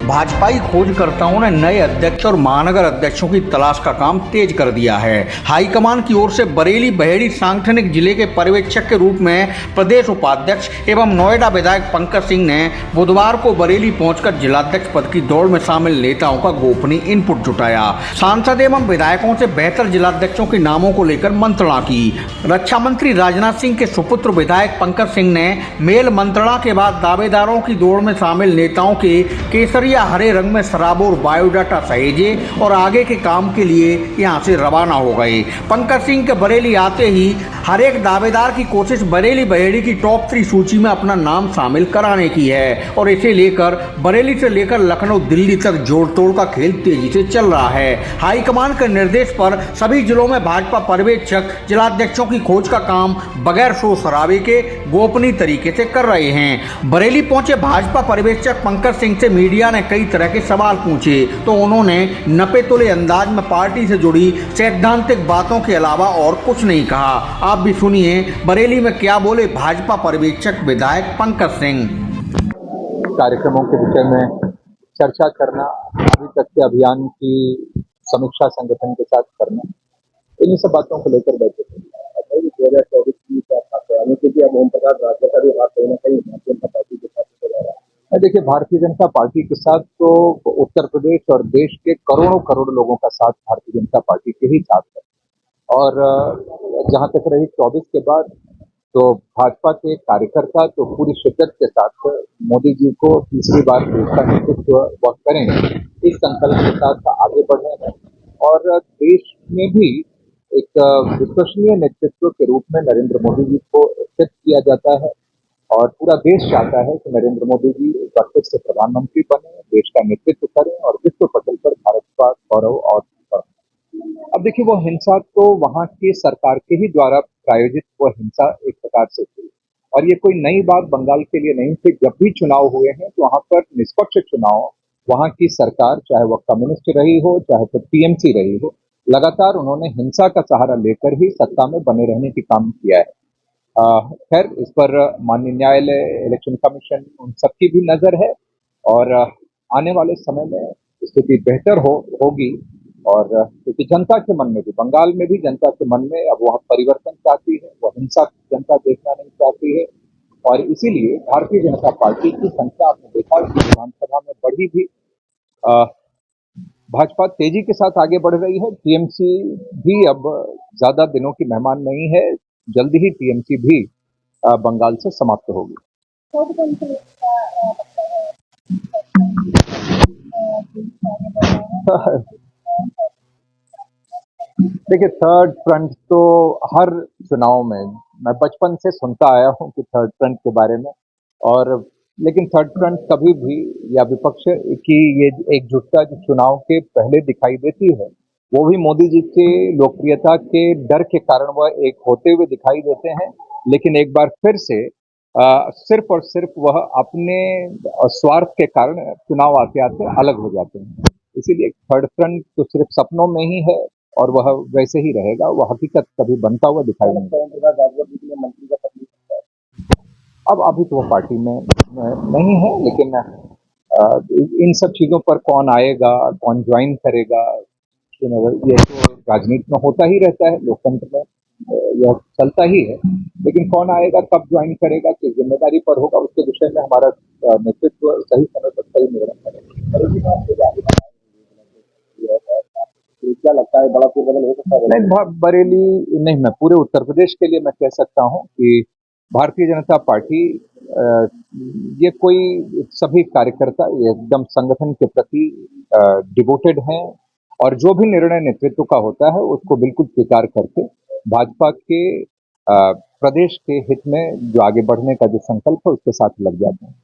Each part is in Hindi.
भाजपाई खोजकर्ताओं ने नए अध्यक्ष और महानगर अध्यक्षों की तलाश का काम तेज कर दिया है। हाईकमान की ओर से बरेली बहेड़ी सांगठनिक जिले के पर्यवेक्षक के रूप में प्रदेश उपाध्यक्ष एवं नोएडा विधायक पंकज सिंह ने बुधवार को बरेली पहुंचकर जिलाध्यक्ष पद की दौड़ में शामिल नेताओं का गोपनीय इनपुट जुटाया। सांसद एवं विधायकों से बेहतर जिलाध्यक्षों के नामों को लेकर मंत्रणा की। रक्षा मंत्री राजनाथ सिंह के सुपुत्र विधायक पंकज सिंह ने मेल मंत्रणा के बाद दावेदारों की दौड़ में शामिल नेताओं के केसरिया हरे रंग में सराबोर बायोडाटा सहेजे और आगे के काम के लिए यहां से रवाना हो गए। पंकज सिंह के बरेली आते ही हर एक दावेदार की कोशिश बरेली बहेड़ी की टॉप 3 सूची में अपना नाम शामिल कराने की है और इसे लेकर बरेली से लेकर लखनऊ दिल्ली तक जोड़ तोड़ का खेल तेजी से चल रहा है। हाईकमान के निर्देश पर सभी जिलों में भाजपा पर्यवेक्षक जिलाध्यक्षों की खोज का काम बगैर शोर शराबे के गोपनीय तरीके से कर रहे हैं। बरेली पहुंचे भाजपा पर्यवेक्षक पंकज सिंह से मीडिया ने कई तरह के सवाल पूछे तो उन्होंने नपे तुले अंदाज में पार्टी से जुड़ी सैद्धांतिक बातों के अलावा और कुछ नहीं कहा। आप भी सुनिए बरेली में क्या बोले भाजपा पर्यवेक्षक विधायक पंकज सिंह। कार्यक्रमों के विषय में चर्चा करना, अभी तक के अभियान की समीक्षा संगठन के साथ करना, इन्हीं सब बातों को लेकर बैठे थे। 2024 की तैयारी के लिए अब ओम प्रकाश राज्य का भी हाथ कहीं ना कहीं भारतीय जनता पार्टी के साथ चला रहा है। देखिए, भारतीय जनता पार्टी के साथ तो उत्तर प्रदेश और देश के करोड़ों करोड़ लोगों का साथ भारतीय जनता पार्टी के ही साथ है। और जहां तक रही 24 के बाद, तो भाजपा के कार्यकर्ता तो पूरी शिद्दत के साथ मोदी जी को तीसरी बार देश का नेतृत्व वह करेंगे, इस संकल्प के साथ आगे बढ़ रहे हैं। और देश में भी एक विश्वसनीय नेतृत्व के रूप में नरेंद्र मोदी जी को एक्सेप्ट किया जाता है और पूरा देश चाहता है कि नरेंद्र मोदी जी एक बार फिर से प्रधानमंत्री बने, देश का नेतृत्व करें और विश्व पटल पर भारत का गौरव और बढ़े। अब देखिए, वो हिंसा तो वहां की सरकार के ही द्वारा प्रायोजित वो हिंसा एक प्रकार से थी और ये कोई नई बात बंगाल के लिए नहीं थी। जब भी चुनाव हुए हैं तो वहां पर निष्पक्ष चुनाव, वहां की सरकार चाहे वह कम्युनिस्ट रही हो चाहे फिर टीएमसी रही हो, लगातार उन्होंने हिंसा का सहारा लेकर ही सत्ता में बने रहने की काम किया है। खैर, इस पर माननीय न्यायालय, इलेक्शन कमीशन, उन सबकी भी नजर है और आने वाले समय में स्थिति बेहतर होगी। और क्योंकि जनता के मन में भी, बंगाल में भी जनता के मन में अब वह परिवर्तन चाहती है, वह हिंसा जनता देखना नहीं चाहती है और इसीलिए भारतीय जनता पार्टी की संख्या आपने देखा कि विधानसभा में बढ़ी भी। भाजपा तेजी के साथ आगे बढ़ रही है। टीएमसी भी अब ज्यादा दिनों की मेहमान नहीं है, जल्दी ही टीएमसी भी बंगाल से समाप्त होगी। देखिए, थर्ड फ्रंट तो हर चुनाव में मैं बचपन से सुनता आया हूं कि थर्ड फ्रंट के बारे में, और लेकिन थर्ड फ्रंट कभी भी या विपक्ष की ये एकजुटता जो चुनाव के पहले दिखाई देती है, वो भी मोदी जी के लोकप्रियता के डर के कारण वह एक होते हुए दिखाई देते हैं। लेकिन एक बार फिर से सिर्फ और सिर्फ वह अपने स्वार्थ के कारण चुनाव आते आते अलग हो जाते हैं। इसीलिए थर्ड फ्रंट तो सिर्फ सपनों में ही है और वह वैसे ही रहेगा, वह हकीकत कभी बनता हुआ दिखाई नहीं देगा। अब अभी तो वो पार्टी में नहीं है, लेकिन इन सब चीजों पर कौन आएगा, कौन ज्वाइन करेगा, ये तो राजनीति में होता ही रहता है, लोकतंत्र में यह चलता ही है। लेकिन कौन आएगा, कब ज्वाइन करेगा, किस जिम्मेदारी पर होगा, उसके विषय में हमारा नेतृत्व सही समय पर सही निर्णय करेगा। क्या लगता है, बड़ा बदल हो सकता है? नहीं, बरेली नहीं, मैं पूरे उत्तर प्रदेश के लिए मैं कह सकता हूं कि भारतीय जनता पार्टी, ये कोई सभी कार्यकर्ता एकदम संगठन के प्रति डिवोटेड हैं और जो भी निर्णय नेतृत्व का होता है उसको बिल्कुल स्वीकार करके भाजपा के प्रदेश के हित में जो आगे बढ़ने का जो संकल्प है उसके साथ लग जाते हैं।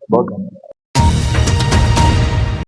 बहुत धन्यवाद।